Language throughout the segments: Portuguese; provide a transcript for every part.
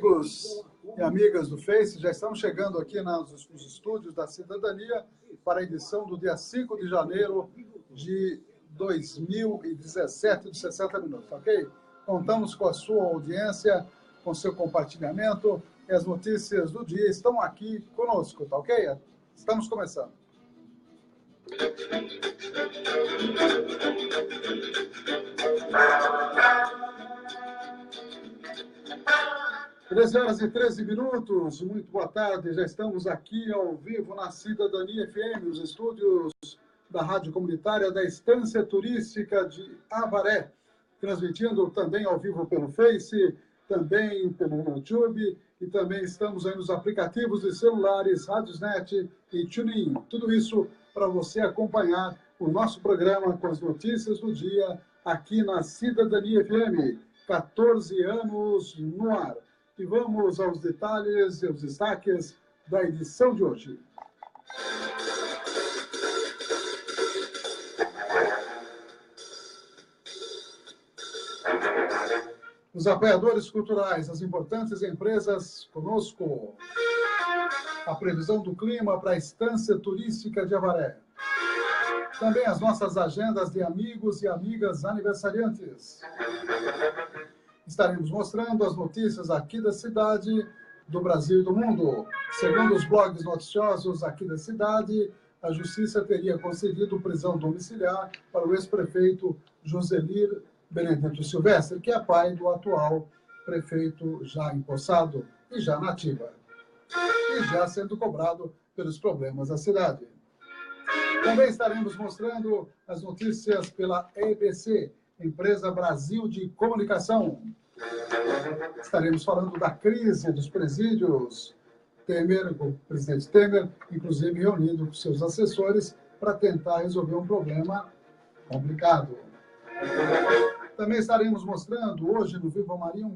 Amigos e amigas do Face, já estamos chegando aqui nos estúdios da Cidadania para a edição do dia 5 de janeiro de 2017, de 60 minutos, ok? Contamos com a sua audiência, com seu compartilhamento, e as notícias do dia estão aqui conosco, tá ok? Estamos começando. 13h13, muito boa tarde, já estamos aqui ao vivo na Cidadania FM, os estúdios da Rádio Comunitária da Estância Turística de Avaré, transmitindo também ao vivo pelo Face, também pelo YouTube, e também estamos aí nos aplicativos de celulares, Radiosnet e TuneIn. Tudo isso para você acompanhar o nosso programa com as notícias do dia aqui na Cidadania FM, 14 anos no ar. E vamos aos detalhes e aos destaques da edição de hoje. Os apoiadores culturais, as importantes empresas conosco. A previsão do clima para a Estância Turística de Avaré. Também as nossas agendas de amigos e amigas aniversariantes. Estaremos mostrando as notícias aqui da cidade, do Brasil e do mundo. Segundo os blogs noticiosos aqui da cidade, a Justiça teria concedido prisão domiciliar para o ex-prefeito Joselir Benedito Silvestre, que é pai do atual prefeito já empossado e já na ativa, e já sendo cobrado pelos problemas da cidade. Também estaremos mostrando as notícias pela EBC, Empresa Brasil de Comunicação. Estaremos falando da crise dos presídios. O presidente Temer, inclusive reunido com seus assessores para tentar resolver um problema complicado. Também estaremos mostrando hoje no Viva Maria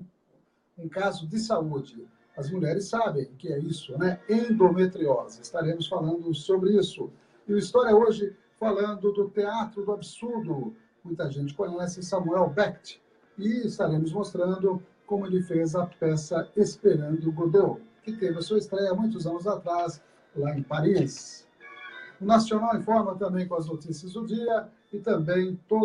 um caso de saúde. As mulheres sabem o que é isso, né? Endometriose. Estaremos falando sobre isso. E o História hoje falando do Teatro do Absurdo. Muita gente conhece Samuel Beckett. E estaremos mostrando como ele fez a peça Esperando Godot, que teve a sua estreia muitos anos atrás, lá em Paris. O Nacional informa também com as notícias do dia e também toda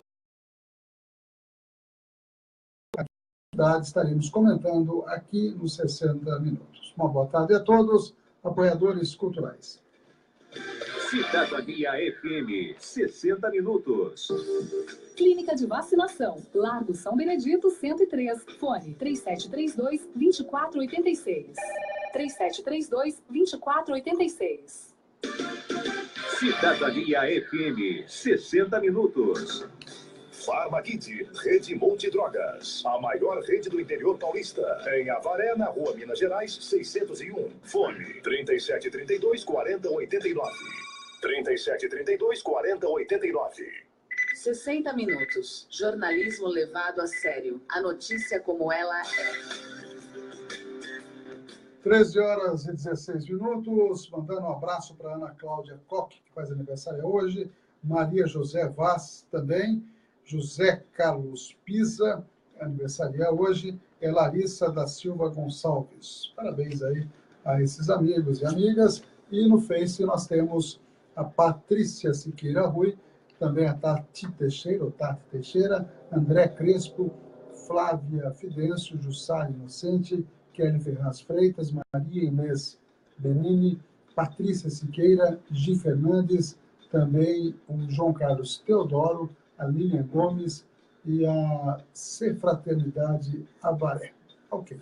a atividade estaremos comentando aqui nos 60 minutos. Uma boa tarde a todos, apoiadores culturais. Cidadania FM, 60 minutos. Clínica de Vacinação, Largo São Benedito, 103. Fone 3732-2486. 3732-2486. Cidadania FM, 60 minutos. Farmakit, Rede Multidrogas, a maior rede do interior paulista. Em Avaré, na Rua Minas Gerais, 601. Fone 3732-4089. 3732-4089. 60 minutos. Jornalismo levado a sério. A notícia como ela é. 13h16. Mandando um abraço para Ana Cláudia Koch, que faz aniversário hoje. Maria José Vaz também. José Carlos Pisa, aniversaria hoje. É Larissa da Silva Gonçalves. Parabéns aí a esses amigos e amigas. E no Face nós temos a Patrícia Siqueira Rui, também a Tati Teixeira, André Crespo, Flávia Fidêncio, Jussara Inocente, Kelly Ferraz Freitas, Maria Inês Benini, Patrícia Siqueira, Gi Fernandes, também o João Carlos Teodoro, a Lilian Gomes e a C-Fraternidade Avaré. Ok.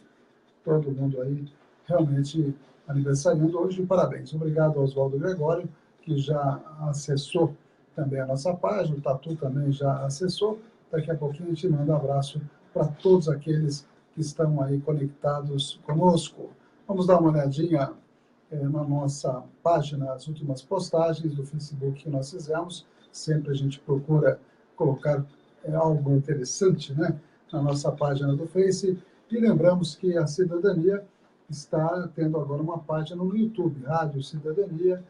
Todo mundo aí realmente aniversariando hoje. Parabéns. Obrigado ao Oswaldo Gregório, que já acessou também a nossa página, o Tatu também já acessou. Daqui a pouquinho a gente manda um abraço para todos aqueles que estão aí conectados conosco. Vamos dar uma olhadinha na nossa página, as últimas postagens do Facebook que nós fizemos. Sempre a gente procura colocar algo interessante, né, na nossa página do Face. E lembramos que a Cidadania está tendo agora uma página no YouTube, Rádio Cidadania,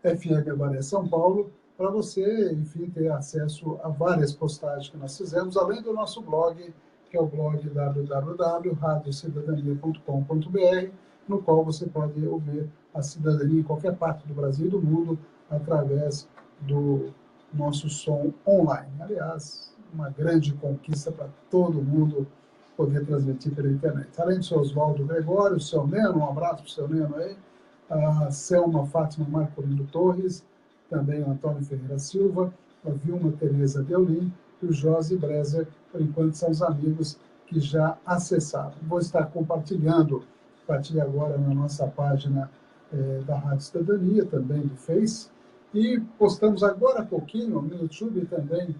FM Avaré São Paulo, para você, enfim, ter acesso a várias postagens que nós fizemos, além do nosso blog, que é o blog www.radiocidadania.com.br, no qual você pode ouvir a cidadania em qualquer parte do Brasil e do mundo através do nosso som online. Aliás, uma grande conquista para todo mundo poder transmitir pela internet. Além do seu Oswaldo Gregório, o seu Neno, um abraço para o seu Neno aí, a Selma Fátima Marcolino Torres, também o Antônio Ferreira Silva, a Vilma Tereza Deolin e o Josi Brezer, por enquanto são os amigos que já acessaram. Vou estar compartilhando a partir de agora na nossa página da Rádio Cidadania, também do Face, e postamos agora há pouquinho no YouTube também,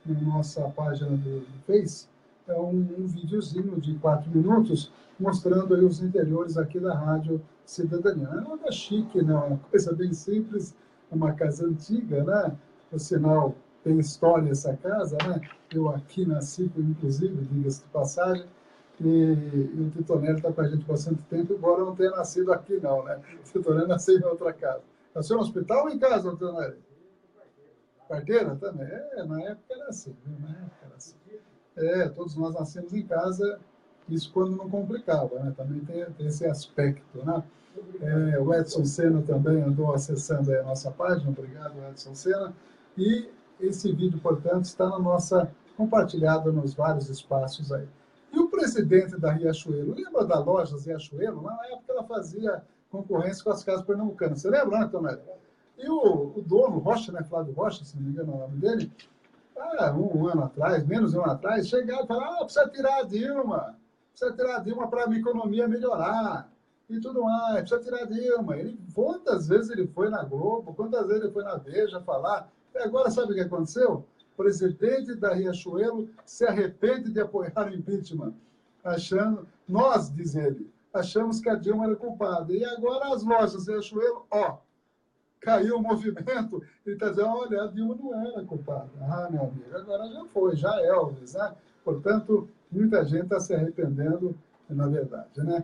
na nossa página do Face, um videozinho de 4 minutos mostrando aí os interiores aqui da Rádio Cidadania. Não é nada chique, não, é uma coisa bem simples, uma casa antiga, né? Por sinal, tem história essa casa, né? Eu aqui nasci, inclusive, diga-se de passagem, e o Titonelli está com a gente há bastante tempo, embora não tenha nascido aqui, não, né? O Titonelli nasceu em outra casa. Nasceu no hospital ou em casa, Titonelli? Parteira também? Na época era assim, viu? Na época era assim. Todos nós nascemos em casa, isso quando não complicava, né? Também tem esse aspecto, né? O Edson Senna também andou acessando a nossa página, obrigado, Edson Senna. E esse vídeo, portanto, está compartilhado nos vários espaços aí. E o presidente da Riachuelo, lembra da Lojas Riachuelo? Na época ela fazia concorrência com as casas pernambucanas. Você lembra, né, Tomé? E o dono, Rocha, né, Flávio Rocha, se não me engano é o nome dele, um ano atrás, menos de um ano atrás, chegava e falava, precisa tirar a Dilma para a minha economia melhorar e tudo mais, precisa tirar a Dilma. Quantas vezes ele foi na Globo, quantas vezes ele foi na Veja falar, e agora sabe o que aconteceu? O presidente da Riachuelo se arrepende de apoiar o impeachment, nós, diz ele, achamos que a Dilma era culpada. E agora as lojas Riachuelo, caiu o movimento, ele está dizendo, olha, a Dilma não era culpada. Meu amigo, agora já foi, já é Elvis, né? Portanto, muita gente está se arrependendo, na verdade, né?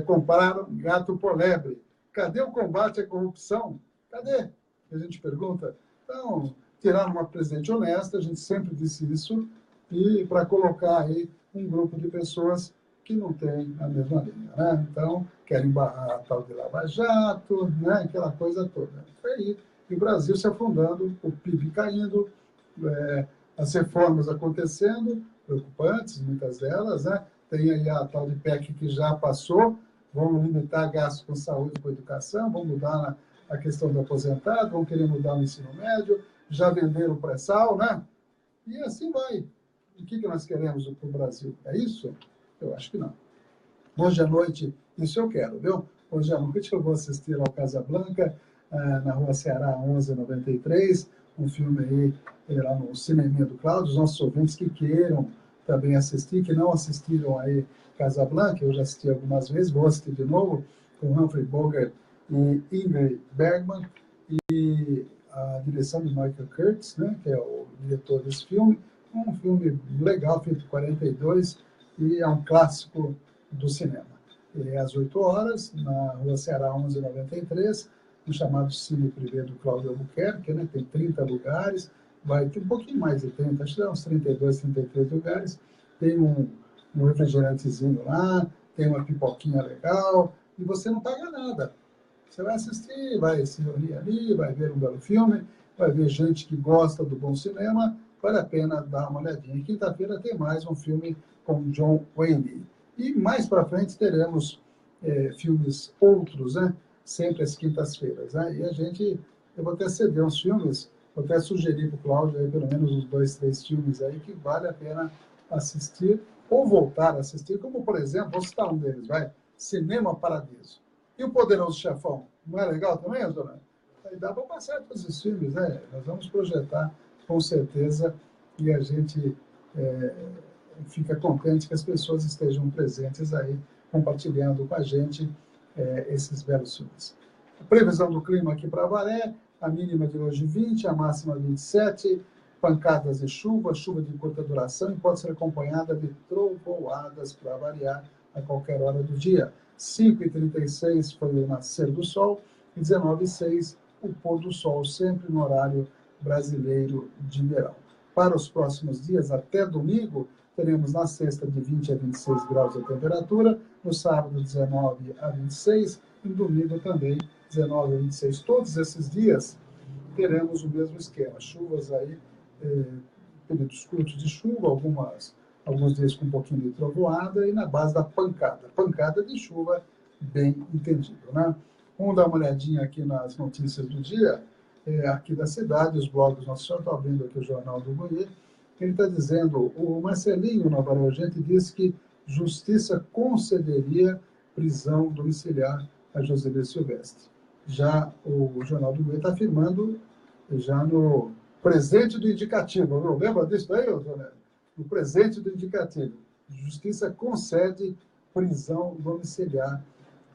Comparar gato por lebre. Cadê o combate à corrupção? Cadê? A gente pergunta. Então, tiraram uma presidente honesta, a gente sempre disse isso, e para colocar aí um grupo de pessoas que não tem a mesma linha, né? Então, querem barrar a tal de Lava Jato, né? Aquela coisa toda. Foi aí. E o Brasil se afundando, o PIB caindo, as reformas acontecendo, preocupantes, muitas delas, né? Tem aí a tal de PEC que já passou, vamos limitar gastos com saúde e com educação, vamos mudar a questão do aposentado, vamos querer mudar no ensino médio, já venderam o pré-sal, né? E assim vai. O que nós queremos para o Brasil? É isso? Eu acho que não. Hoje à noite, isso eu quero, viu? Hoje à noite eu vou assistir ao Casablanca, na Rua Ceará 1193, um filme aí lá no Cineminha do Cláudio, os nossos ouvintes que queiram também assistir, que não assistiram aí Casablanca, eu já assisti algumas vezes, vou assistir de novo, com Humphrey Bogart e Ingrid Bergman, e a direção de Michael Curtiz, né, que é o diretor desse filme, um filme legal, feito em 42, e é um clássico do cinema. É às 8 horas, na Rua Ceará 1193, no chamado Cine Privé do Cláudio Albuquerque, né? Tem 30 lugares, vai ter um pouquinho mais de 30, acho que dá uns 32, 33 lugares, tem um refrigerantezinho lá, tem uma pipoquinha legal, e você não paga nada. Você vai assistir, vai se reunir ali, vai ver um belo filme, vai ver gente que gosta do bom cinema, vale a pena dar uma olhadinha. Quinta-feira tem mais um filme com John Wayne. E mais para frente teremos filmes outros, né? Sempre às quintas-feiras. Né? E eu vou até ceder uns filmes, vou até sugerir para o Cláudio aí, pelo menos uns 2, 3 filmes aí que vale a pena assistir ou voltar a assistir, como, por exemplo, vou citar um deles, Cinema Paradiso. E O Poderoso Chefão, não é legal também, dona? Aí dá para passar todos esses filmes, né? Nós vamos projetar, com certeza, e a gente fica contente que as pessoas estejam presentes aí, compartilhando com a gente esses belos filmes. A previsão do clima aqui para Avaré, a mínima de hoje 20, a máxima 27, pancadas de chuva de curta duração, e pode ser acompanhada de trovoadas para variar a qualquer hora do dia. 5h36 foi o nascer do sol, e 19h06 o pôr do sol, sempre no horário brasileiro de verão. Para os próximos dias, até domingo, teremos na sexta de 20 a 26 graus a temperatura, no sábado 19 a 26, e no domingo também 19 a 26. Todos esses dias teremos o mesmo esquema, chuvas aí, períodos curtos de chuva, alguns dias com um pouquinho de trovoada e na base da pancada de chuva bem entendido, né? Vamos dar uma olhadinha aqui nas notícias do dia, aqui da cidade, os blogs Nossa Senhora. Estou abrindo aqui o Jornal do Goiás. Ele está dizendo, o Marcelinho Nova Urgente disse que Justiça concederia prisão domiciliar a Joselia Silvestre. Já o Jornal do Goiás está afirmando, já no presente do indicativo, não lembra disso daí, Antônio? No presente do indicativo, Justiça concede prisão domiciliar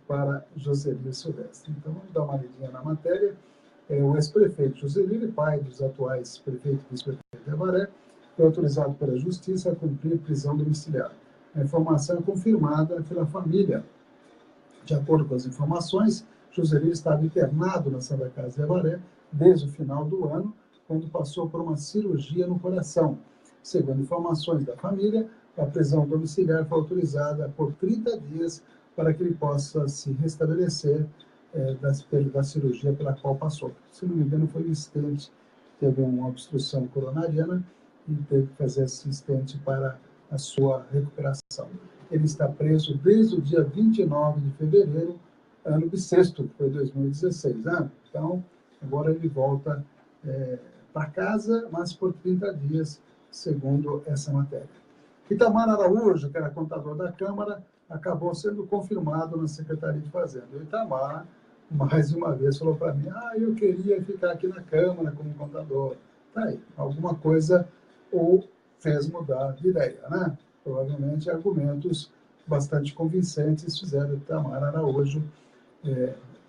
para Joselia Silvestre. Então, vamos dar uma lidinha na matéria. O ex-prefeito Joselino, pai dos atuais prefeito e vice-prefeito de Avaré, foi autorizado pela Justiça a cumprir prisão domiciliar. A informação é confirmada pela família. De acordo com as informações, Joselino estava internado na Santa Casa de Avaré desde o final do ano, quando passou por uma cirurgia no coração. Segundo informações da família, a prisão domiciliar foi autorizada por 30 dias para que ele possa se restabelecer da cirurgia pela qual passou. Se não me engano, foi um stente, teve uma obstrução coronariana e teve que fazer esse stente para a sua recuperação. Ele está preso desde o dia 29 de fevereiro, ano bissexto, que foi 2016. Né? Então, agora ele volta para casa, mas por 30 dias, segundo essa matéria. Itamar Araújo, que era contador da Câmara, acabou sendo confirmado na Secretaria de Fazenda. O Itamar, mais uma vez, falou para mim, eu queria ficar aqui na Câmara como contador. Tá aí, alguma coisa ou fez mudar de ideia, né? Provavelmente argumentos bastante convincentes fizeram o Itamar Araújo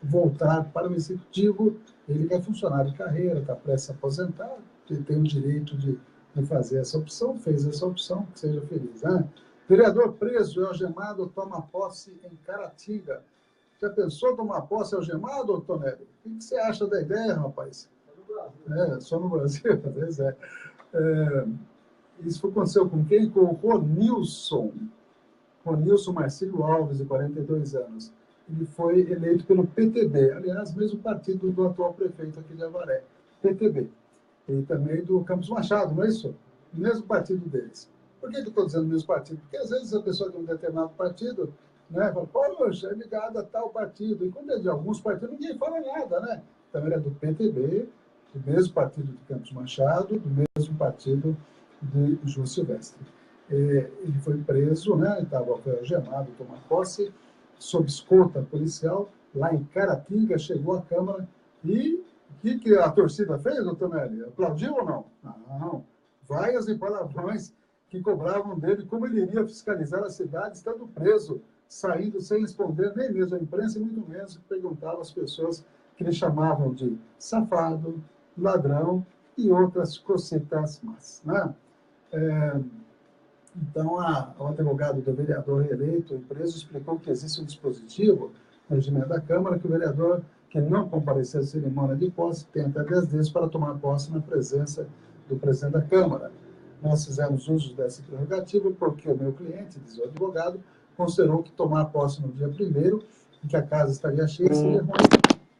voltar para o Executivo. Ele que é funcionário de carreira, está prestes a aposentar, ele tem o direito de fazer essa opção, fez essa opção, que seja feliz. Né? Vereador preso e algemado toma posse em Caratinga. Já pensou tomar posse algemado, Tonelli? O que você acha da ideia, rapaz? Só no Brasil, talvez isso aconteceu com quem? Com o Ronilson Marcílio Alves, de 42 anos. Ele foi eleito pelo PTB, aliás, mesmo partido do atual prefeito aqui de Avaré, PTB. E também do Campos Machado, não é isso? O mesmo partido deles. Por que eu estou dizendo o mesmo partido? Porque às vezes a pessoa de um determinado partido, né, fala, poxa, é ligado a tal partido. E quando é de alguns partidos, ninguém fala nada, né? Então ele é do PTB, do mesmo partido de Campos Machado, do mesmo partido de João Silvestre. Ele foi preso, né? Foi algemado, tomou posse, sob escolta policial, lá em Caratinga, chegou à Câmara e o que a torcida fez, doutor Nelly? Aplaudiu ou não? Não. Vaias e palavrões que cobravam dele como ele iria fiscalizar a cidade estando preso, saindo sem responder nem mesmo à imprensa, e muito menos perguntava às pessoas que lhe chamavam de safado, ladrão e outras cositas más. Né? Então, o advogado do vereador reeleito e preso explicou que existe um dispositivo no regimento da Câmara que o vereador que não comparecer à cerimônia de posse tem até 10 dias para tomar posse na presença do presidente da Câmara. Nós fizemos uso dessa prerrogativa porque o meu cliente, diz o advogado, considerou que tomar posse no dia 1º, em que a casa estaria cheia, seria ruim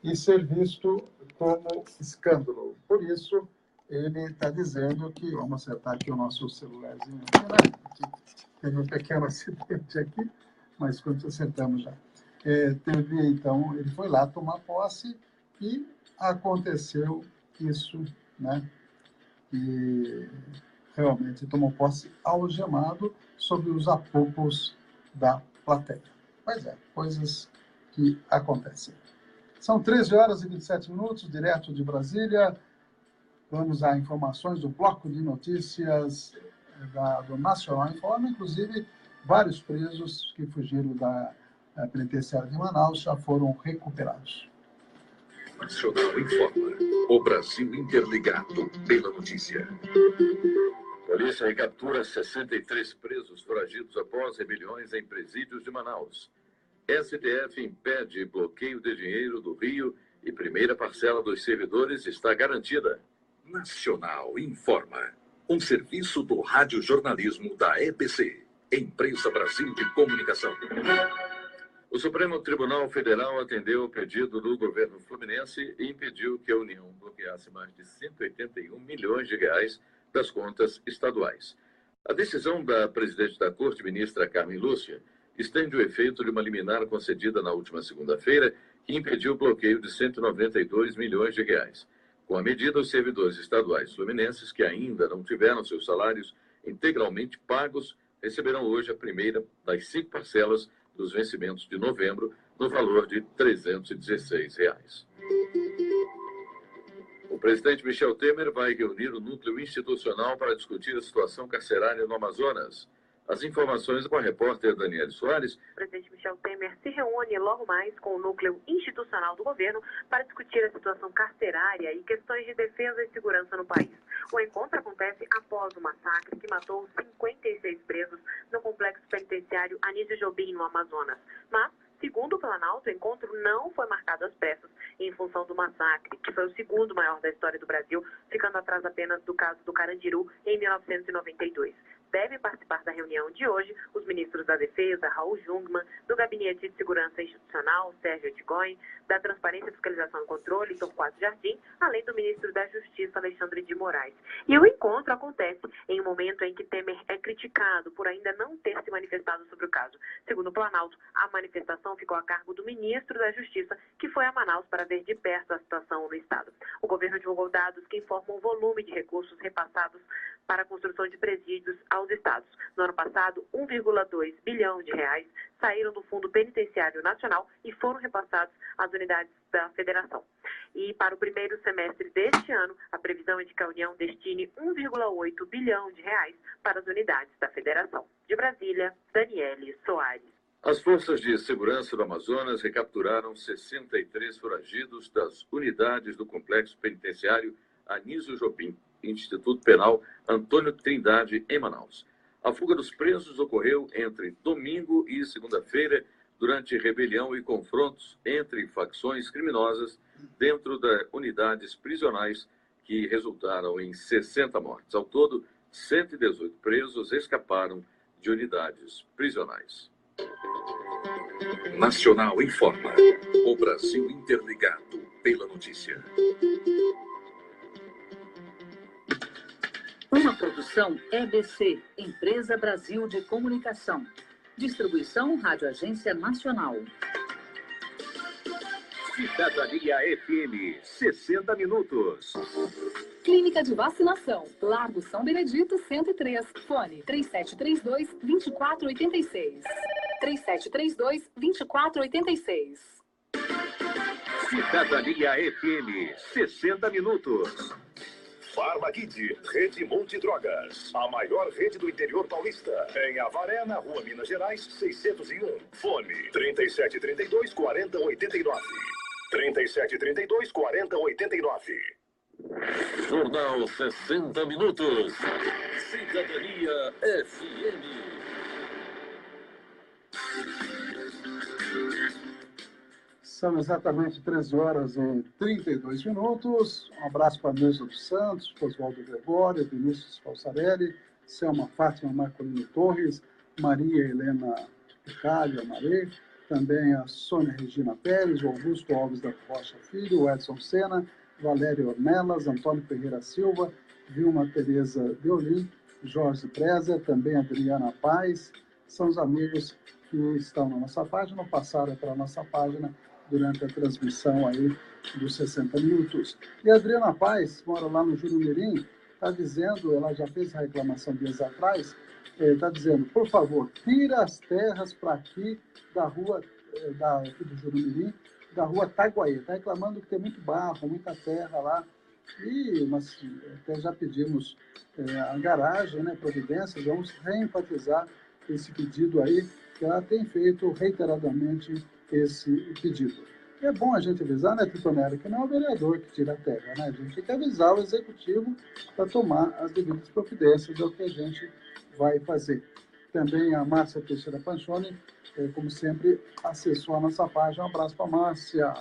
e ser visto como escândalo. Por isso, ele está dizendo que, vamos acertar aqui o nosso celularzinho, né? Teve um pequeno acidente aqui, mas quando acertamos já. Então, ele foi lá tomar posse e aconteceu isso, né? E realmente tomou posse algemado sob os apupos da plateia. Pois é, coisas que acontecem. São 13 horas e 27 minutos, direto de Brasília. Vamos a informações do bloco de notícias do Nacional Informa, inclusive vários presos que fugiram da penitenciária de Manaus já foram recuperados. Nacional Informa. O Brasil interligado pela notícia. Polícia recaptura 63 presos foragidos após rebeliões em presídios de Manaus. STF impede bloqueio de dinheiro do Rio e primeira parcela dos servidores está garantida. Nacional Informa. um serviço do radiojornalismo da EBC, Empresa Brasil de Comunicação. O Supremo Tribunal Federal atendeu o pedido do governo fluminense e impediu que a União bloqueasse mais de 181 milhões de reais das contas estaduais. A decisão da presidente da Corte, ministra Carmen Lúcia, estende o efeito de uma liminar concedida na última segunda-feira que impediu o bloqueio de 192 milhões de reais. Com a medida, os servidores estaduais fluminenses que ainda não tiveram seus salários integralmente pagos receberão hoje a primeira das 5 parcelas dos vencimentos de novembro, no valor de R$ 316. O presidente Michel Temer vai reunir o núcleo institucional para discutir a situação carcerária no Amazonas. As informações com a repórter Daniele Soares. O presidente Michel Temer se reúne logo mais com o núcleo institucional do governo para discutir a situação carcerária e questões de defesa e segurança no país. O encontro acontece após o massacre que matou 56 presos no complexo penitenciário Anísio Jobim, no Amazonas. Mas, segundo o Planalto, o encontro não foi marcado às pressas em função do massacre, que foi o segundo maior da história do Brasil, ficando atrás apenas do caso do Carandiru em 1992. Devem participar da reunião de hoje os ministros da Defesa, Raul Jungmann, do Gabinete de Segurança Institucional, Sérgio Edgóin, da Transparência, Fiscalização e Controle, Torquato Jardim, além do ministro da Justiça, Alexandre de Moraes. E o encontro acontece em um momento em que Temer é criticado por ainda não ter se manifestado sobre o caso. Segundo o Planalto, a manifestação ficou a cargo do ministro da Justiça, que foi a Manaus para ver de perto a situação no estado. O governo divulgou dados que informam o volume de recursos repassados para a construção de presídios aos estados. No ano passado, 1,2 bilhão de reais saíram do Fundo Penitenciário Nacional e foram repassados às unidades da Federação. E para o primeiro semestre deste ano, a previsão é de que a União destine 1,8 bilhão de reais para as unidades da Federação. De Brasília, Daniele Soares. As forças de segurança do Amazonas recapturaram 63 foragidos das unidades do complexo penitenciário Anísio Jobim, Instituto Penal Antônio Trindade, em Manaus. A fuga dos presos ocorreu entre domingo e segunda-feira, durante rebelião e confrontos entre facções criminosas dentro das unidades prisionais, que resultaram em 60 mortes. Ao todo, 118 presos escaparam de unidades prisionais. Nacional informa. O Brasil interligado pela notícia. Uma produção EBC, Empresa Brasil de Comunicação. Distribuição Rádio Agência Nacional. Cidadania FM, 60 minutos. Clínica de Vacinação, Largo São Benedito, 103. Fone 3732-2486. 3732-2486. Cidadania FM, 60 minutos. Farmakid, Rede Monte Drogas, a maior rede do interior paulista. Em Avaré, na Rua Minas Gerais, 601. Fone 3732-4089. 3732-4089. Jornal 60 minutos. Cidadania FM. São exatamente 13 horas e 32 minutos. Um abraço para Nilson dos Santos, Oswaldo Gregório, Vinícius Falsarelli, Selma Fátima Marcolino Torres, Maria Helena Picalho Amaré, também a Sônia Regina Pérez, o Augusto Alves da Rocha Filho, o Edson Sena, Valério Ornelas, Antônio Ferreira Silva, Vilma Tereza Deolim, Jorge Preza, também Adriana Paz. São os amigos que estão na nossa página, passaram para a nossa página durante a transmissão aí dos 60 minutos. E a Adriana Paz, mora lá no Jurumirim, está dizendo, ela já fez a reclamação dias atrás, está dizendo, por favor, tira as terras para aqui da rua aqui do Jurumirim, da rua Taguaí. Está reclamando que tem muito barro, muita terra lá. E nós até já pedimos a garagem, né, providências, vamos reenfatizar esse pedido aí, que ela tem feito reiteradamente esse pedido. E é bom a gente avisar, né, Titonera, que não é o vereador que tira a terra, né? A gente tem que avisar o executivo para tomar as devidas providências, é o que a gente vai fazer. Também a Márcia Teixeira Panchoni, como sempre, acessou a nossa página. Um abraço para a Márcia.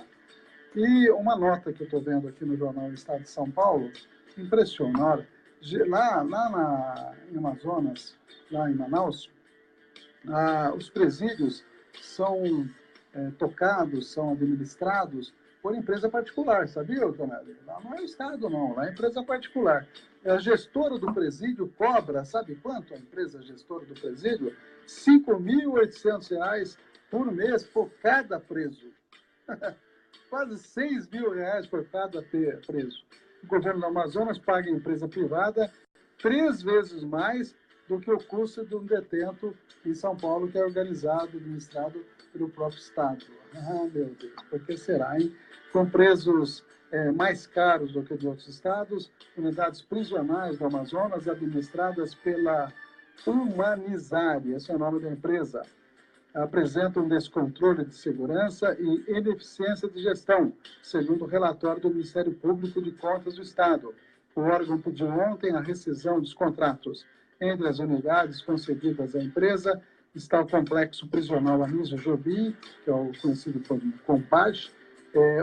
E uma nota que eu estou vendo aqui no jornal Estado de São Paulo, impressiona. Olha, Em Amazonas, lá em Manaus, os presídios são tocados, são administrados por empresa particular, sabia, Tonelli? Lá não é o Estado, não, lá é empresa particular. A gestora do presídio cobra, sabe quanto a empresa gestora do presídio? R$ 5.800 por mês por cada preso. Quase R$ 6.000 por cada preso. O governo do Amazonas paga a empresa privada 3 vezes mais do que o custo de um detento em São Paulo, que é organizado, administrado pelo próprio Estado. Ah, meu Deus, por que será, hein? Com presos mais caros do que de outros estados, unidades prisionais do Amazonas administradas pela Humanizare, esse é o nome da empresa, apresentam descontrole de segurança e ineficiência de gestão, segundo o relatório do Ministério Público de Contas do Estado. O órgão pediu ontem a rescisão dos contratos. Entre as unidades concedidas à empresa está o Complexo Prisional Anísio Jobim, que é o conhecido como COMPAG,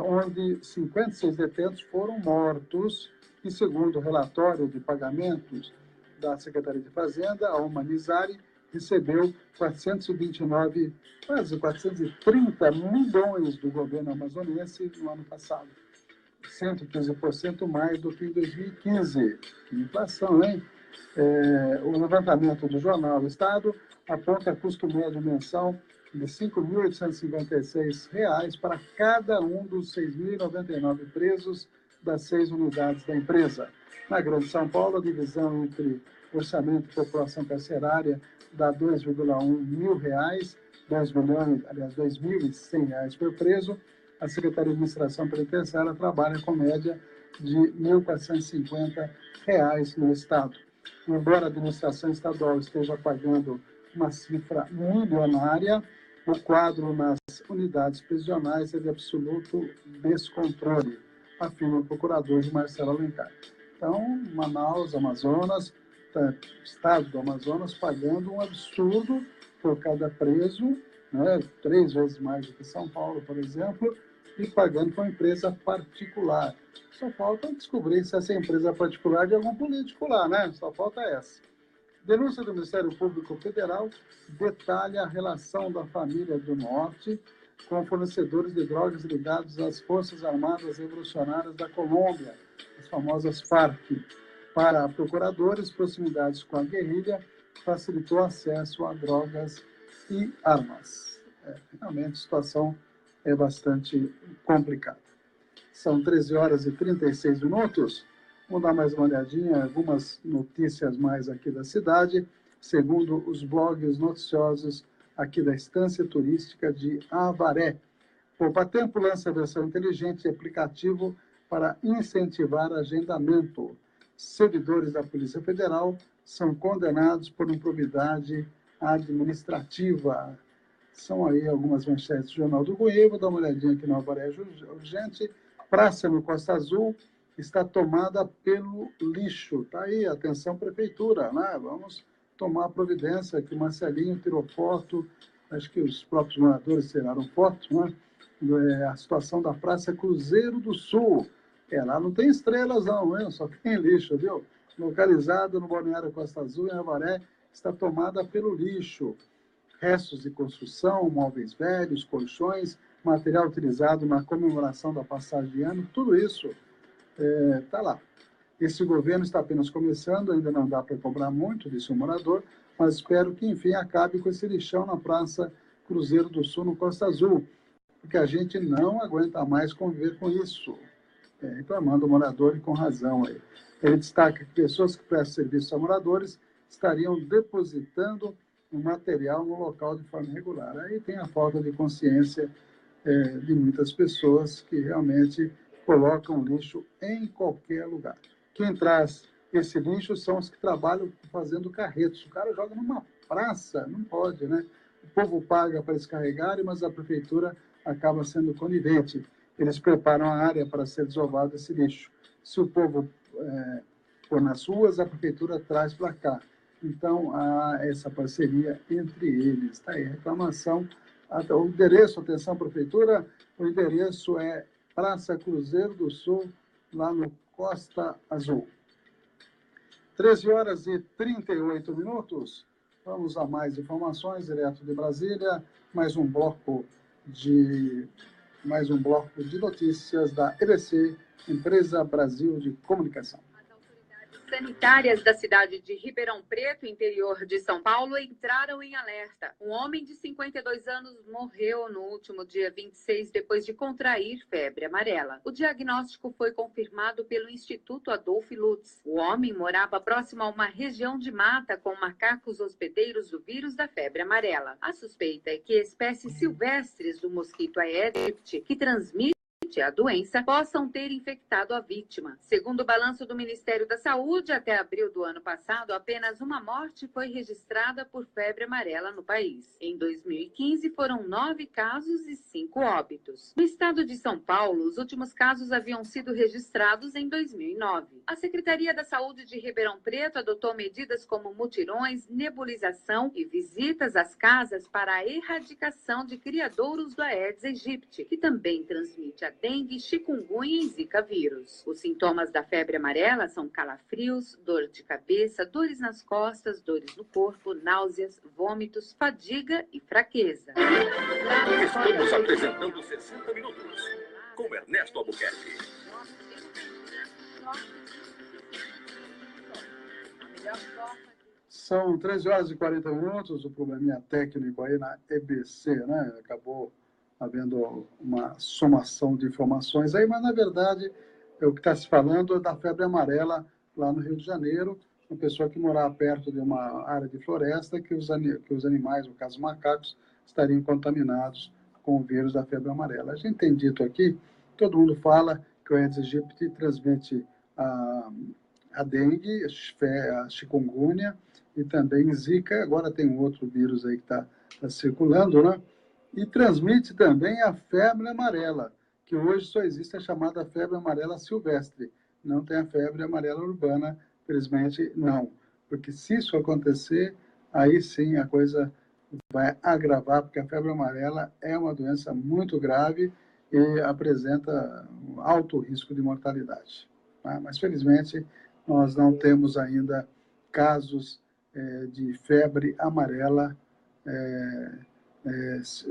onde 56 detentos foram mortos e, segundo o relatório de pagamentos da Secretaria de Fazenda, a Humanizare recebeu 429, quase 430 milhões do governo amazonense no ano passado. 115% mais do que em 2015. Que inflação, hein? O levantamento do jornal Estado aponta custo médio mensal de R$ 5.856 para cada um dos 6.099 presos das 6 unidades da empresa. Na Grande São Paulo, a divisão entre orçamento e população carcerária dá R$ 2,1 mil, R$ 2.100 por preso. A Secretaria de Administração Penitenciária trabalha com média de R$ 1.450 no Estado. Embora a administração estadual esteja pagando uma cifra milionária, o quadro nas unidades prisionais é de absoluto descontrole, afirma o procurador Marcelo Alencar. Então, Manaus, Amazonas, Estado do Amazonas, pagando um absurdo por cada preso, né, 3 vezes mais do que São Paulo, por exemplo, e pagando com uma empresa particular. Só falta descobrir se essa empresa é particular de algum político lá, né? Só falta essa. Denúncia do Ministério Público Federal detalha a relação da família do Norte com fornecedores de drogas ligados às Forças Armadas Revolucionárias da Colômbia, as famosas FARC. Para procuradores, proximidades com a guerrilha facilitou acesso a drogas e armas. Realmente, a situação é bastante complicada. São 13 horas e 36 minutos. Vamos dar mais uma olhadinha, algumas notícias mais aqui da cidade, segundo os blogs noticiosos aqui da Estância Turística de Avaré. Poupa Tempo lança a versão inteligente e aplicativo para incentivar agendamento. Servidores da Polícia Federal são condenados por improbidade administrativa. São aí algumas manchetes do Jornal do Goiás. Vou dar uma olhadinha aqui no Avaré Urgente. Praça no Costa Azul está tomada pelo lixo. Está aí, atenção, prefeitura, né? Vamos tomar providência, que o Marcelinho tirou foto, acho que os próprios moradores tiraram foto, né? A situação da Praça Cruzeiro do Sul. Lá não tem estrelas não, hein? Só tem lixo, viu? Localizada no Balneário Costa Azul, em Avaré, está tomada pelo lixo. Restos de construção, móveis velhos, colchões, material utilizado na comemoração da passagem de ano, tudo isso está lá. Esse governo está apenas começando, ainda não dá para cobrar muito, disse o morador, mas espero que, enfim, acabe com esse lixão na Praça Cruzeiro do Sul, no Costa Azul, porque a gente não aguenta mais conviver com isso. Reclamando o morador e com razão aí. Ele destaca que pessoas que prestam serviço a moradores estariam depositando o material no local de forma irregular. Aí tem a falta de consciência de muitas pessoas que realmente colocam lixo em qualquer lugar. Quem traz esse lixo são os que trabalham fazendo carretos. O cara joga numa praça, não pode, né? O povo paga para descarregarem, mas a prefeitura acaba sendo conivente. Eles preparam a área para ser desovado esse lixo. Se o povo for nas ruas, a prefeitura traz para cá. Então, há essa parceria entre eles. Está aí a reclamação. O endereço, atenção, prefeitura, o endereço é Praça Cruzeiro do Sul, lá no Costa Azul. 13 horas e 38 minutos. Vamos a mais informações, direto de Brasília. Mais um bloco de notícias da EBC, Empresa Brasil de Comunicação. Sanitárias da cidade de Ribeirão Preto, interior de São Paulo, entraram em alerta. Um homem de 52 anos morreu no último dia 26 depois de contrair febre amarela. O diagnóstico foi confirmado pelo Instituto Adolph Lutz. O homem morava próximo a uma região de mata com macacos hospedeiros do vírus da febre amarela. A suspeita é que espécies silvestres do mosquito Aedes aegypti, que transmite a doença, possam ter infectado a vítima. Segundo o balanço do Ministério da Saúde, até abril do ano passado, apenas uma morte foi registrada por febre amarela no país. Em 2015, foram 9 casos e 5 óbitos. No estado de São Paulo, os últimos casos haviam sido registrados em 2009. A Secretaria da Saúde de Ribeirão Preto adotou medidas como mutirões, nebulização e visitas às casas para a erradicação de criadouros do Aedes aegypti, que também transmite a dengue, chikungunya e zika vírus. Os sintomas da febre amarela são calafrios, dor de cabeça, dores nas costas, dores no corpo, náuseas, vômitos, fadiga e fraqueza. Estamos apresentando 60 Minutos com Ernesto Albuquerque. São 13 horas e 40 minutos, o probleminha técnico aí na EBC, né? Acabou havendo uma somação de informações aí, mas, na verdade, o que está se falando é da febre amarela lá no Rio de Janeiro, uma pessoa que morava perto de uma área de floresta, que os animais, no caso macacos, estariam contaminados com o vírus da febre amarela. A gente tem dito aqui, todo mundo fala que o Aedes aegypti transmite a dengue, a chikungunya e também zika. Agora tem um outro vírus aí que está circulando, né? E transmite também a febre amarela, que hoje só existe a chamada febre amarela silvestre. Não tem a febre amarela urbana, felizmente não. Porque se isso acontecer, aí sim a coisa vai agravar, porque a febre amarela é uma doença muito grave e apresenta um alto risco de mortalidade. Tá? Mas felizmente nós não temos ainda casos de febre amarela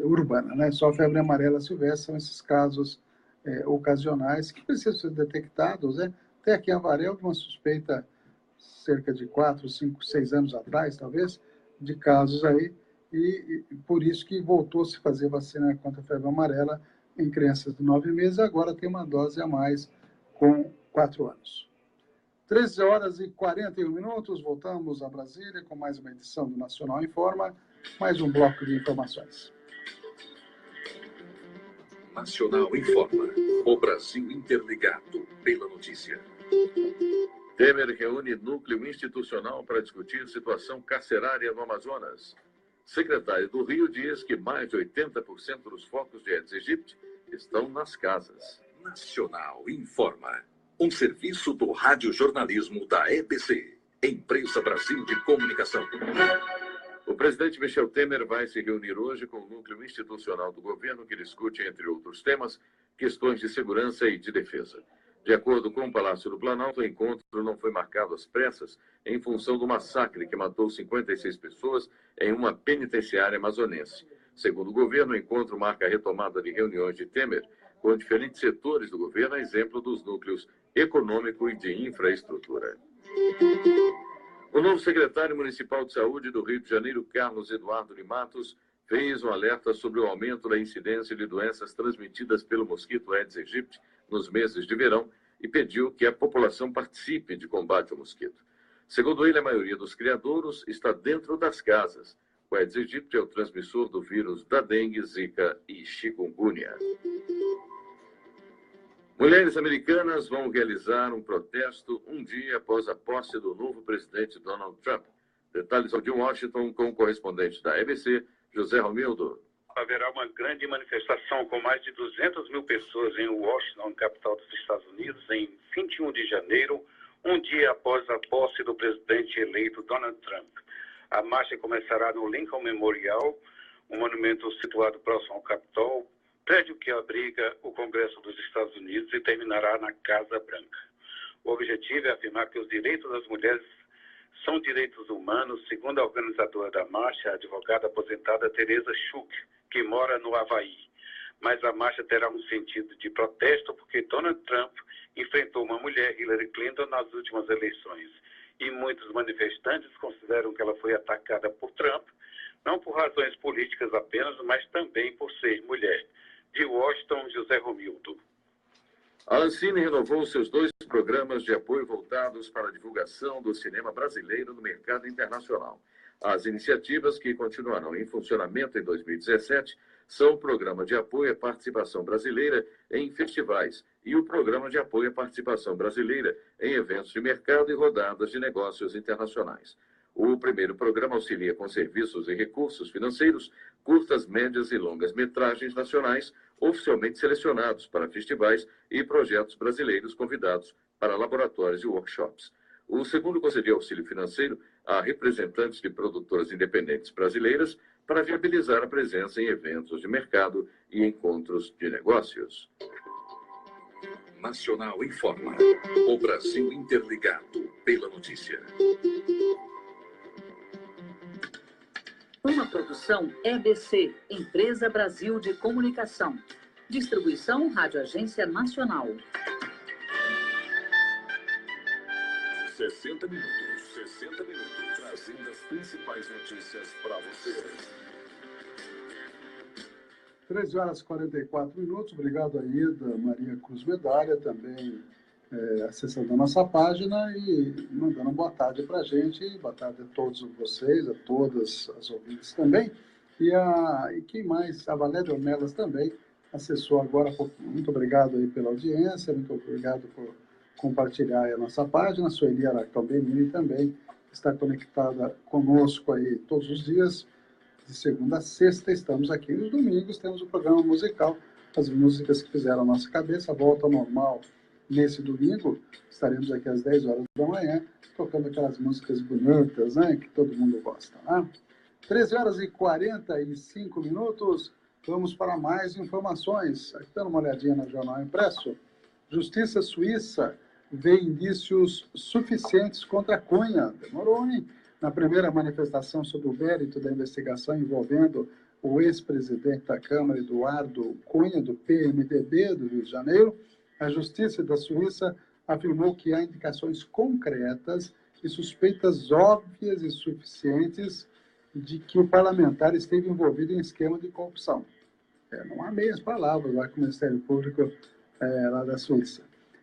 urbana, né? Só febre amarela silvestre são esses casos ocasionais que precisam ser detectados, né? Até aqui em Avaré, uma suspeita cerca de 4, 5, 6 anos atrás, talvez, de casos aí, e por isso que voltou a se fazer vacina contra a febre amarela em crianças de 9 meses, agora tem uma dose a mais com 4 anos. 13 horas e 41 minutos, voltamos a Brasília com mais uma edição do Nacional Informa, mais um bloco de informações. Nacional Informa. O Brasil interligado pela notícia. Temer reúne núcleo institucional para discutir situação carcerária no Amazonas. Secretário do Rio diz que mais de 80% dos focos de Aedes aegypti estão nas casas. Nacional Informa. Um serviço do radiojornalismo da EBC, Empresa Brasil de Comunicação. O presidente Michel Temer vai se reunir hoje com o núcleo institucional do governo que discute, entre outros temas, questões de segurança e de defesa. De acordo com o Palácio do Planalto, o encontro não foi marcado às pressas em função do massacre que matou 56 pessoas em uma penitenciária amazonense. Segundo o governo, o encontro marca a retomada de reuniões de Temer com diferentes setores do governo, a exemplo dos núcleos econômico e de infraestrutura. O novo secretário municipal de saúde do Rio de Janeiro, Carlos Eduardo de Matos, fez um alerta sobre o aumento da incidência de doenças transmitidas pelo mosquito Aedes aegypti nos meses de verão e pediu que a população participe de combate ao mosquito. Segundo ele, a maioria dos criadouros está dentro das casas. O Aedes aegypti é o transmissor do vírus da dengue, zika e chikungunya. Mulheres americanas vão realizar um protesto um dia após a posse do novo presidente Donald Trump. Detalhes de Washington com o correspondente da EBC, José Romildo. Haverá uma grande manifestação com mais de 200 mil pessoas em Washington, capital dos Estados Unidos, em 21 de janeiro, um dia após a posse do presidente eleito Donald Trump. A marcha começará no Lincoln Memorial, um monumento situado próximo ao Capitol, prédio que abriga o Congresso dos Estados Unidos, e terminará na Casa Branca. O objetivo é afirmar que os direitos das mulheres são direitos humanos, segundo a organizadora da marcha, a advogada aposentada Teresa Schuch, que mora no Havaí. Mas a marcha terá um sentido de protesto porque Donald Trump enfrentou uma mulher, Hillary Clinton, nas últimas eleições. E muitos manifestantes consideram que ela foi atacada por Trump, não por razões políticas apenas, mas também por ser mulher. De Washington, José Romildo. A Ancine renovou seus 2 programas de apoio voltados para a divulgação do cinema brasileiro no mercado internacional. As iniciativas que continuarão em funcionamento em 2017 são o Programa de Apoio à Participação Brasileira em Festivais e o Programa de Apoio à Participação Brasileira em Eventos de Mercado e Rodadas de Negócios Internacionais. O primeiro programa auxilia com serviços e recursos financeiros, curtas, médias e longas metragens nacionais, oficialmente selecionados para festivais e projetos brasileiros convidados para laboratórios e workshops. O segundo concedia auxílio financeiro a representantes de produtoras independentes brasileiras para viabilizar a presença em eventos de mercado e encontros de negócios. Nacional informa. O Brasil interligado pela notícia. Uma produção EBC, Empresa Brasil de Comunicação. Distribuição Rádio Agência Nacional. 60 minutos, trazendo as principais notícias para você. 13 horas e 44 minutos. Obrigado aí, da Maria Cruz Medalha, também acessando a nossa página e mandando boa tarde para a gente. Boa tarde a todos vocês, a todas as ouvintes também. E quem mais? A Valéria Ornelas também acessou agora há pouquinho. Muito obrigado aí pela audiência, muito obrigado por compartilhar aí a nossa página. A Sueli Aracalbenini também está conectada conosco aí todos os dias, de segunda a sexta. Estamos aqui nos domingos, temos o programa musical, as músicas que fizeram a nossa cabeça. Volta ao normal nesse domingo, estaremos aqui às 10 horas da manhã, tocando aquelas músicas bonitas, né, que todo mundo gosta, né? 13 horas e 45 minutos, vamos para mais informações. Aqui dando uma olhadinha no Jornal Impresso. Justiça Suíça vê indícios suficientes contra Cunha. Demorou, hein? Na primeira manifestação sobre o mérito da investigação envolvendo o ex-presidente da Câmara, Eduardo Cunha, do PMDB do Rio de Janeiro, a Justiça da Suíça afirmou que há indicações concretas e suspeitas óbvias e suficientes de que o parlamentar esteve envolvido em esquema de corrupção. Não há meias palavras lá com o Ministério Público lá da Suíça.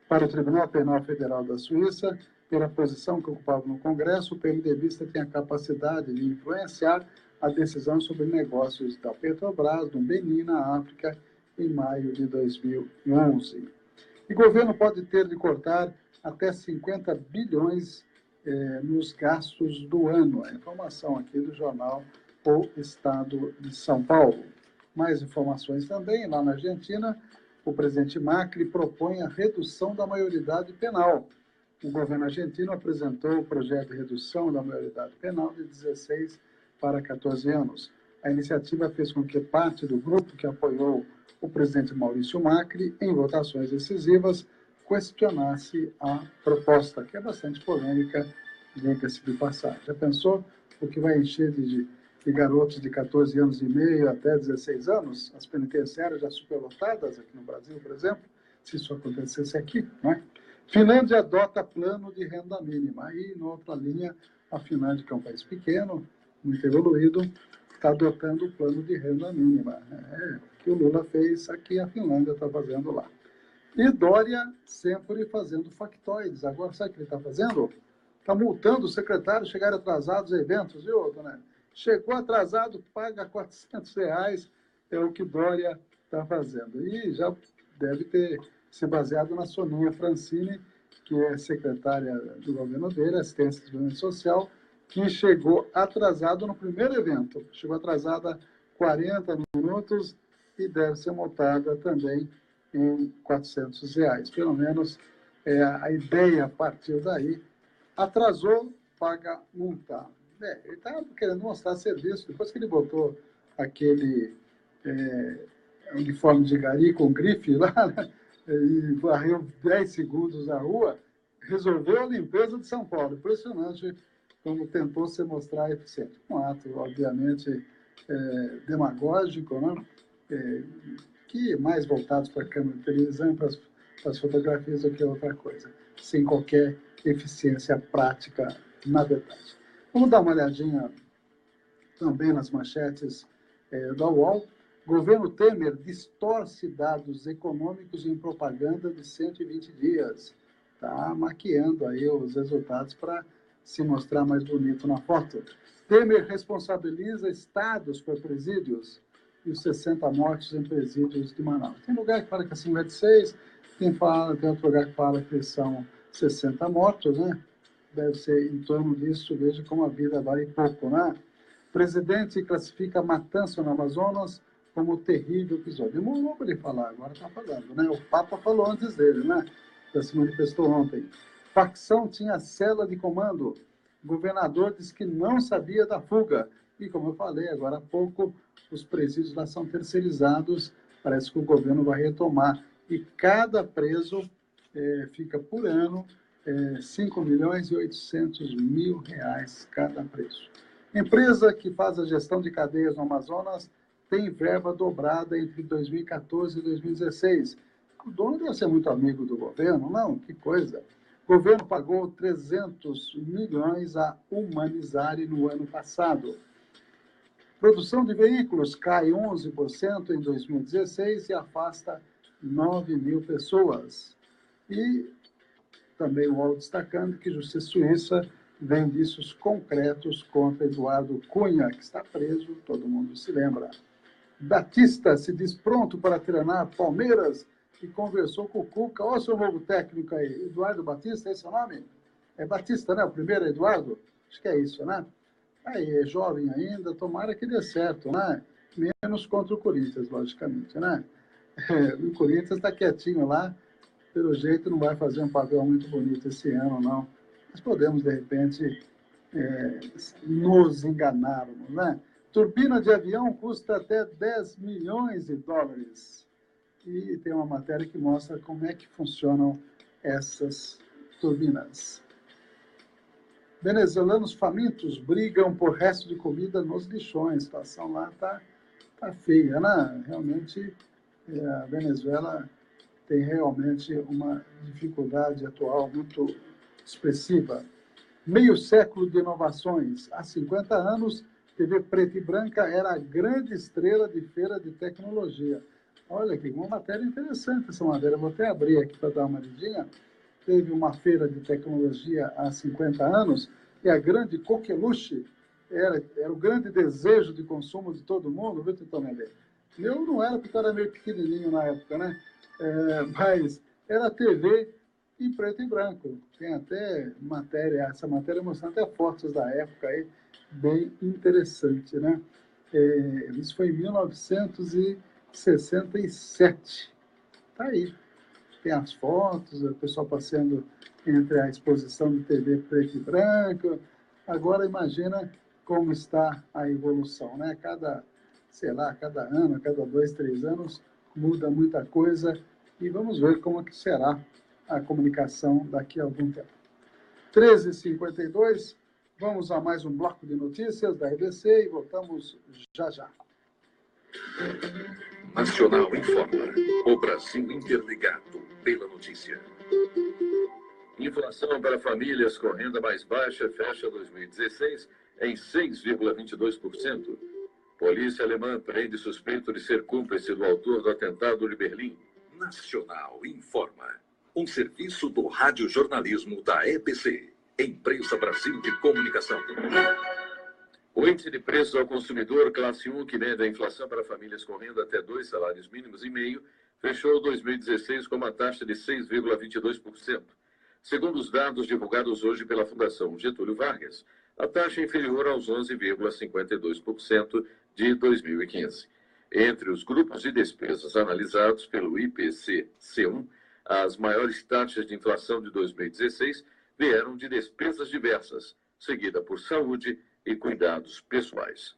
Para o Tribunal Penal Federal da Suíça, pela posição que ocupava no Congresso, o PMDBista tem a capacidade de influenciar a decisão sobre negócios da Petrobras, do Benin, na África, em maio de 2011. E o governo pode ter de cortar até 50 bilhões nos gastos do ano. A informação aqui do jornal O Estado de São Paulo. Mais informações também, lá na Argentina, o presidente Macri propõe a redução da maioridade penal. O governo argentino apresentou o projeto de redução da maioridade penal de 16 para 14 anos. A iniciativa fez com que parte do grupo que apoiou o presidente Maurício Macri em votações decisivas questionasse a proposta, que é bastante polêmica, diga-se de passagem. Já pensou o que vai encher de garotos de 14 anos e meio até 16 anos, as penitenciárias já superlotadas aqui no Brasil, por exemplo, se isso acontecesse aqui, não é? Finlândia adota plano de renda mínima. Aí, na outra linha, a Finlândia, que é um país pequeno, muito evoluído, está adotando o plano de renda mínima. O que o Lula fez aqui, a Finlândia está fazendo lá. E Dória sempre fazendo factoides. Agora, sabe o que ele está fazendo? Está multando os secretários chegarem atrasados a eventos, viu, Dona? Chegou atrasado, paga R$400, é o que Dória está fazendo. E já deve ter se baseado na Soninha Francini, que é secretária do governo dele, assistência de desenvolvimento social, que chegou atrasado no primeiro evento. Chegou atrasada 40 minutos e deve ser multada também em R$400. Pelo menos a ideia partiu daí. Atrasou, paga multa. Ele está querendo mostrar serviço. Depois que ele botou aquele uniforme de gari com grife lá, né, e varreu 10 segundos na rua, resolveu a limpeza de São Paulo. Impressionante como tentou se mostrar eficiente. Um ato, obviamente, demagógico, né? Que mais voltados para a câmera de televisão, para as fotografias do que outra coisa, sem qualquer eficiência prática, na verdade. Vamos dar uma olhadinha também nas manchetes da UOL. Governo Temer distorce dados econômicos em propaganda de 120 dias. Está maquiando aí os resultados para se mostrar mais bonito na foto. Temer responsabiliza estados por presídios e os 60 mortos em presídios de Manaus. Tem lugar que fala que é 56, tem outro lugar que fala que são 60 mortos, né? Deve ser em torno disso, veja como a vida vale pouco, né? Presidente classifica a matança no Amazonas como terrível episódio. Demorou para ele falar, agora está falando, né? O Papa falou antes dele, né? Já se manifestou ontem. Facção tinha cela de comando. O governador disse que não sabia da fuga. E, como eu falei agora há pouco, os presídios lá são terceirizados. Parece que o governo vai retomar. E cada preso fica por ano R$5.800.000 cada preso. Empresa que faz a gestão de cadeias no Amazonas tem verba dobrada entre 2014 e 2016. O dono deve ser muito amigo do governo, não? Que coisa. O governo pagou 300 milhões a Humanizare no ano passado. Produção de veículos cai 11% em 2016 e afasta 9.000 pessoas. E também o UOL destacando que Justiça Suíça vem indícios concretos contra Eduardo Cunha, que está preso, todo mundo se lembra. Batista se diz pronto para treinar Palmeiras e conversou com o Cuca. Olha o seu novo técnico aí, Eduardo Batista, esse é o nome? É Batista, né? O primeiro é Eduardo? Acho que é isso, né? Aí, é jovem ainda, tomara que dê certo, né? Menos contra o Corinthians, logicamente, né? O Corinthians está quietinho lá, pelo jeito não vai fazer um papel muito bonito esse ano, não. Mas podemos, de repente, nos enganarmos, né? Turbina de avião custa até 10 milhões de dólares. E tem uma matéria que mostra como é que funcionam essas turbinas. Venezuelanos famintos brigam por resto de comida nos lixões. A situação lá tá feia, né? Realmente, a Venezuela tem realmente uma dificuldade atual muito expressiva. Meio século de inovações. Há 50 anos, TV preta e branca era a grande estrela de feira de tecnologia. Olha aqui, uma matéria interessante essa matéria. Vou até abrir aqui para dar uma lidinha. Teve uma feira de tecnologia há 50 anos e a grande coqueluche era o grande desejo de consumo de todo mundo, viu, Titonelli? Eu não era, porque eu era meio pequenininho na época, né? Mas era TV em preto e branco. Tem até matéria, essa matéria mostrando até fotos da época aí, bem interessante, né? Isso foi em 1967. Tá aí. Tem as fotos, o pessoal passeando entre a exposição de TV preto e branco. Agora imagina como está a evolução, né? Cada ano, cada 2, 3 anos, muda muita coisa e vamos ver como que será a comunicação daqui a algum tempo. 13h52, vamos a mais um bloco de notícias da RBC e voltamos já já. Nacional informa. O Brasil interligado pela notícia. Inflação para famílias com renda mais baixa fecha 2016 em 6,22%. Polícia alemã prende suspeito de ser cúmplice do autor do atentado de Berlim. Nacional informa. Um serviço do radiojornalismo da EBC, Empresa Brasil de Comunicação. O índice de preços ao consumidor classe 1, que mede a inflação para famílias com renda até 2 salários mínimos e meio, fechou 2016 com uma taxa de 6,22%. Segundo os dados divulgados hoje pela Fundação Getúlio Vargas, a taxa é inferior aos 11,52% de 2015. Entre os grupos de despesas analisados pelo IPC-C1, as maiores taxas de inflação de 2016 vieram de despesas diversas, seguida por saúde e cuidados pessoais.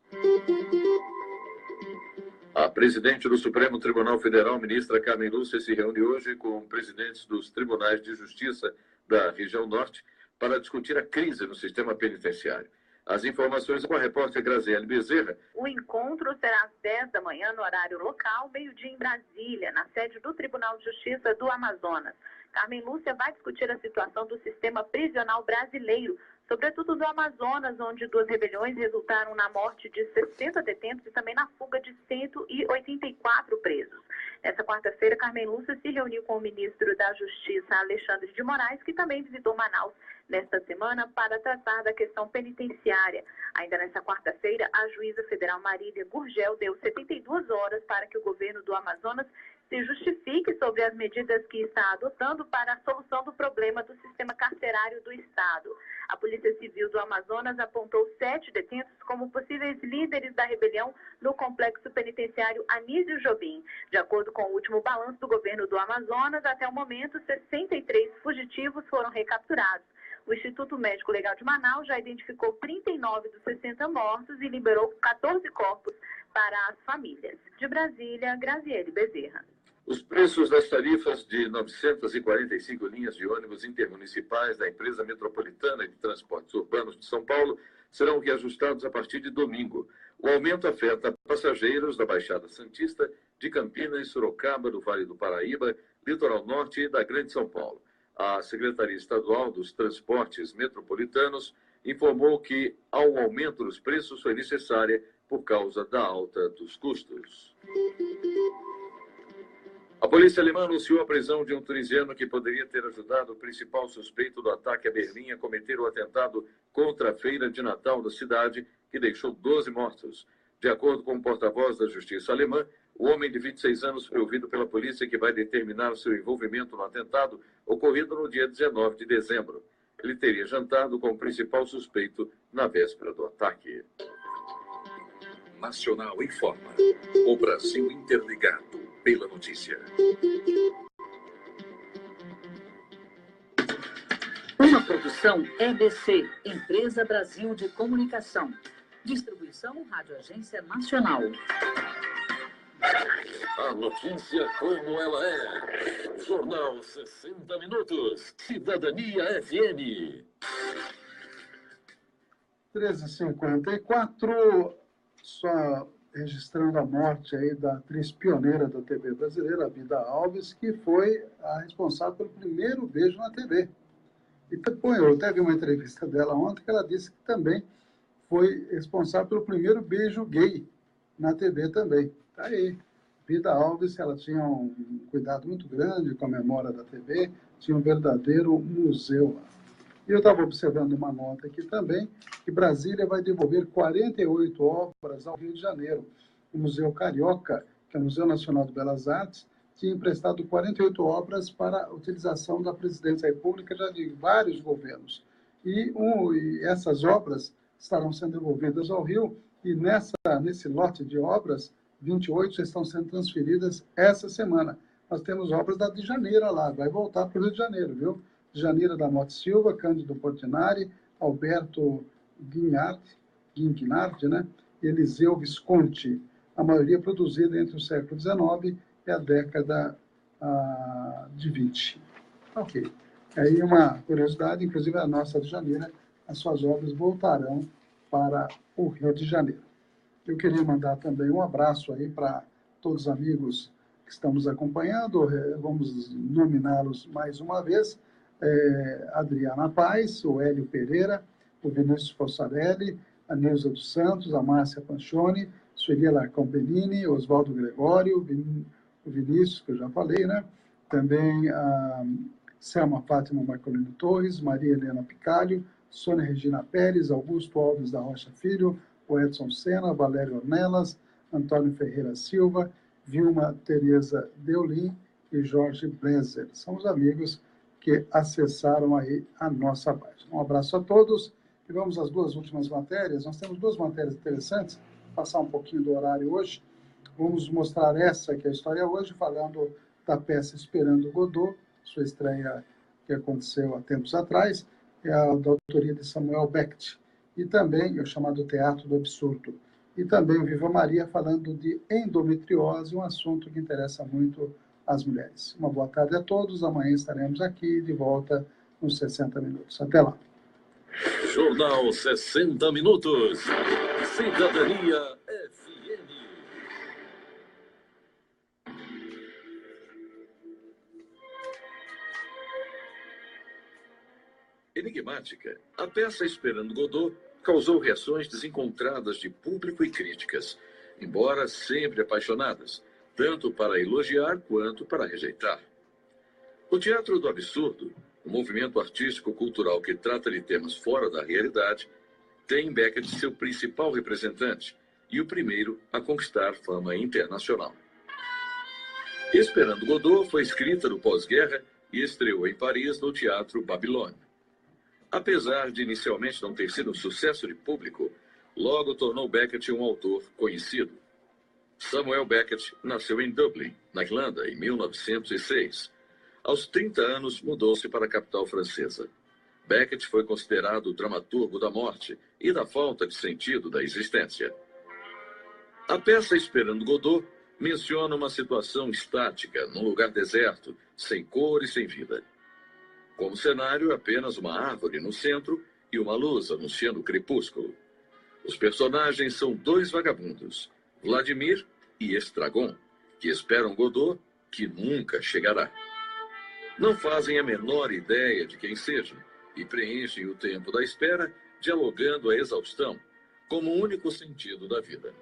A presidente do Supremo Tribunal Federal, ministra Carmen Lúcia, se reúne hoje com presidentes dos tribunais de justiça da região norte para discutir a crise no sistema penitenciário. As informações com a repórter Graziele Bezerra. O encontro será às 10 da manhã no horário local, meio-dia em Brasília, na sede do Tribunal de Justiça do Amazonas. Carmen Lúcia vai discutir a situação do sistema prisional brasileiro, sobretudo do Amazonas, onde 2 rebeliões resultaram na morte de 60 detentos e também na fuga de 184 presos. Nessa quarta-feira, Carmen Lúcia se reuniu com o ministro da Justiça, Alexandre de Moraes, que também visitou Manaus nesta semana para tratar da questão penitenciária. Ainda nesta quarta-feira, a juíza federal Marília Gurgel deu 72 horas para que o governo do Amazonas se justifique sobre as medidas que está adotando para a solução do problema do sistema carcerário do Estado. A Polícia Civil do Amazonas apontou 7 detentos como possíveis líderes da rebelião no complexo penitenciário Anísio Jobim. De acordo com o último balanço do governo do Amazonas, até o momento, 63 fugitivos foram recapturados. O Instituto Médico Legal de Manaus já identificou 39 dos 60 mortos e liberou 14 corpos para as famílias. De Brasília, Graziele Bezerra. Os preços das tarifas de 945 linhas de ônibus intermunicipais da Empresa Metropolitana de Transportes Urbanos de São Paulo serão reajustados a partir de domingo. O aumento afeta passageiros da Baixada Santista, de Campinas, Sorocaba, do Vale do Paraíba, Litoral Norte e da Grande São Paulo. A Secretaria Estadual dos Transportes Metropolitanos informou que, ao aumento dos preços, foi necessária por causa da alta dos custos. A polícia alemã anunciou a prisão de um tunisiano que poderia ter ajudado o principal suspeito do ataque a Berlim a cometer o atentado contra a feira de Natal da cidade, que deixou 12 mortos. De acordo com o porta-voz da justiça alemã, o homem de 26 anos foi ouvido pela polícia, que vai determinar seu envolvimento no atentado ocorrido no dia 19 de dezembro. Ele teria jantado com o principal suspeito na véspera do ataque. Nacional informa. O Brasil interligado pela notícia. Uma produção EBC, Empresa Brasil de Comunicação. Distribuição Rádio Agência Nacional. A notícia como ela é. Jornal 60 Minutos. Cidadania FM. 13h54, só registrando a morte aí da atriz pioneira da TV brasileira, a Vida Alves, que foi a responsável pelo primeiro beijo na TV. E eu até vi uma entrevista dela ontem que ela disse que também foi responsável pelo primeiro beijo gay na TV também. Tá aí. Vida Alves, ela tinha um cuidado muito grande com a memória da TV, tinha um verdadeiro museu lá. E eu estava observando uma nota aqui também, que Brasília vai devolver 48 obras ao Rio de Janeiro. O Museu Carioca, que é o Museu Nacional de Belas Artes, tinha emprestado 48 obras para a utilização da Presidência da República já de vários governos. E essas obras estarão sendo devolvidas ao Rio, e nesse lote de obras, 28 já estão sendo transferidas essa semana. Nós temos obras da de Janeiro lá, vai voltar para o Rio de Janeiro, viu? De Janeiro da Motta Silva, Cândido Portinari, Alberto Guinguinardi, né? E Eliseu Visconti, a maioria produzida entre o século XIX e a década de 20. Ok. Aí uma curiosidade, inclusive a nossa de Janeiro, as suas obras voltarão para o Rio de Janeiro. Eu queria mandar também um abraço aí para todos os amigos que estão nos acompanhando, vamos nominá-los mais uma vez, Adriana Paz, o Hélio Pereira, o Vinícius Fossarelli, a Neuza dos Santos, a Márcia Panchoni, Sueli Alarcão Benini, Oswaldo Gregório, o Vinícius, que eu já falei, né? Também a Selma Fátima Marcolino Torres, Maria Helena Picalho, Sônia Regina Pérez, Augusto Alves da Rocha Filho, o Edson Sena, Valério Ornelas, Antônio Ferreira Silva, Vilma Tereza Deulin e Jorge Brenzer. São os amigos que acessaram aí a nossa página. Um abraço a todos e vamos às duas últimas matérias. Nós temos duas matérias interessantes, vou passar um pouquinho do horário hoje. Vamos mostrar essa que é a história hoje, falando da peça Esperando Godot, sua estreia que aconteceu há tempos atrás, é a da autoria de Samuel Beckett, e também é o chamado Teatro do Absurdo. E também o Viva Maria falando de endometriose, um assunto que interessa muito às mulheres. Uma boa tarde a todos, amanhã estaremos aqui de volta nos 60 minutos. Até lá. Jornal 60 Minutos. Cidadania FM. Enigmática, a peça Esperando Godot causou reações desencontradas de público e críticas, embora sempre apaixonadas, tanto para elogiar quanto para rejeitar. O teatro do absurdo, o movimento artístico-cultural que trata de temas fora da realidade, tem Beckett seu principal representante e o primeiro a conquistar fama internacional. Esperando Godot foi escrita no pós-guerra e estreou em Paris no Teatro Babilônia. Apesar de inicialmente não ter sido um sucesso de público, logo tornou Beckett um autor conhecido. Samuel Beckett nasceu em Dublin, na Irlanda, em 1906. Aos 30 anos, mudou-se para a capital francesa. Beckett foi considerado o dramaturgo da morte e da falta de sentido da existência. A peça Esperando Godot menciona uma situação estática, num lugar deserto, sem cor e sem vida. Como cenário, apenas uma árvore no centro e uma luz anunciando o crepúsculo. Os personagens são dois vagabundos, Vladimir e Estragon, que esperam Godot, que nunca chegará. Não fazem a menor ideia de quem seja e preenchem o tempo da espera dialogando a exaustão como o único sentido da vida.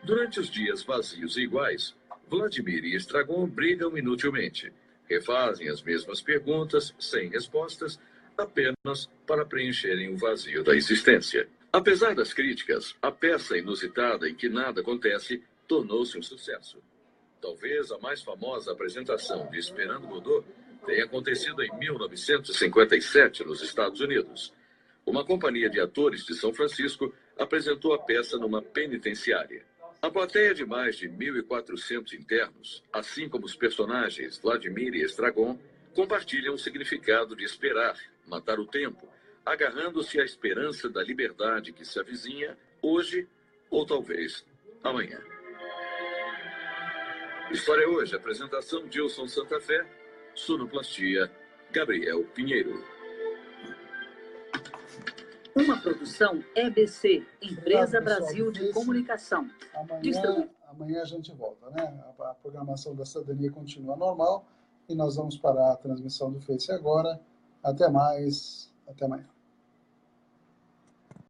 Durante os dias vazios e iguais, Vladimir e Estragon brigam inutilmente. Refazem as mesmas perguntas, sem respostas, apenas para preencherem o vazio da existência. Apesar das críticas, a peça inusitada em que nada acontece tornou-se um sucesso. Talvez a mais famosa apresentação de Esperando Godot tenha acontecido em 1957 nos Estados Unidos. Uma companhia de atores de São Francisco apresentou a peça numa penitenciária. A plateia de mais de 1.400 internos, assim como os personagens Vladimir e Estragon, compartilham o significado de esperar, matar o tempo, agarrando-se à esperança da liberdade que se avizinha hoje ou talvez amanhã. História Hoje, apresentação Dilson Santa Fé, sonoplastia Gabriel Pinheiro. Uma produção EBC, Empresa Brasil de Comunicação. Amanhã a gente volta, né? A programação da Cidadania continua normal e nós vamos parar a transmissão do Face agora. Até mais, até amanhã.